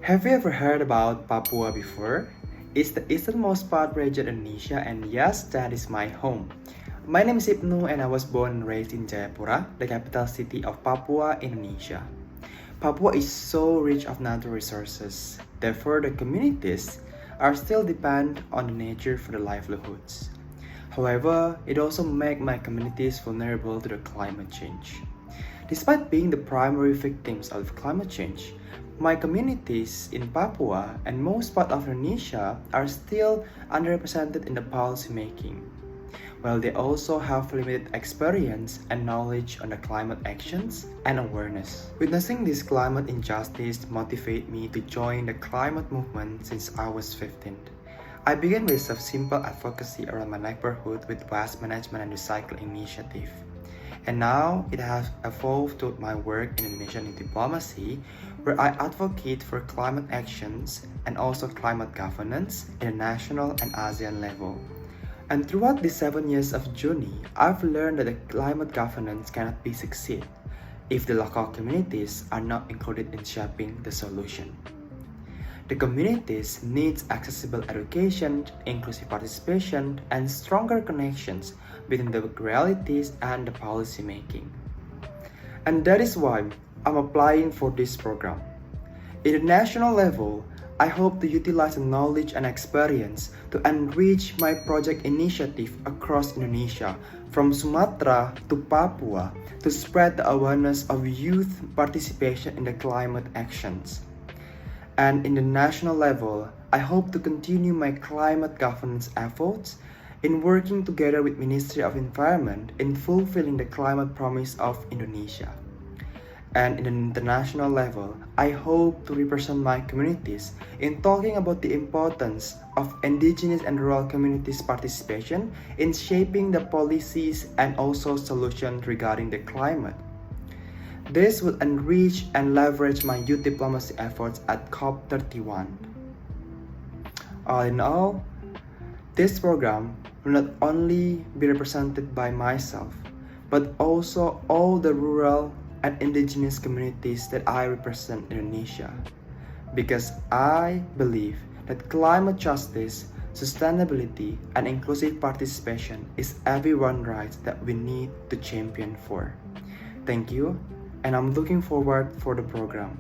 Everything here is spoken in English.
Have you ever heard about Papua before? It's the easternmost part region of Indonesia, and yes, that is my home. My name is Ibnu and I was born and raised in Jayapura, the capital city of Papua, Indonesia. Papua is so rich of natural resources, therefore the communities are still depend on the nature for their livelihoods. However, it also makes my communities vulnerable to the climate change. Despite being the primary victims of climate change, my communities in Papua and most part of Indonesia are still underrepresented in the policy making. While they also have limited experience and knowledge on the climate actions and awareness. Witnessing this climate injustice motivated me to join the climate movement since I was 15. I began with a simple advocacy around my neighborhood with waste management and recycling initiative. And now it has evolved to my work in Indonesian diplomacy, where I advocate for climate actions and also climate governance in the national and ASEAN level. And throughout these 7 years of journey, I've learned that the climate governance cannot be succeed if the local communities are not included in shaping the solution. The communities need accessible education, inclusive participation, and stronger connections between the realities and the policy making. And that is why I'm applying for this program. In the national level, I hope to utilize the knowledge and experience to enrich my project initiative across Indonesia, from Sumatra to Papua, to spread the awareness of youth participation in the climate actions. And in the national level, I hope to continue my climate governance efforts in working together with Ministry of Environment in fulfilling the climate promise of Indonesia. And in the international level, I hope to represent my communities in talking about the importance of indigenous and rural communities' participation in shaping the policies and also solutions regarding the climate. This will enrich and leverage my youth diplomacy efforts at COP31. All in all, this program will not only be represented by myself, but also all the rural and indigenous communities that I represent in Indonesia. Because I believe that climate justice, sustainability, and inclusive participation is everyone's right that we need to champion for. Thank you, and I'm looking forward for the program.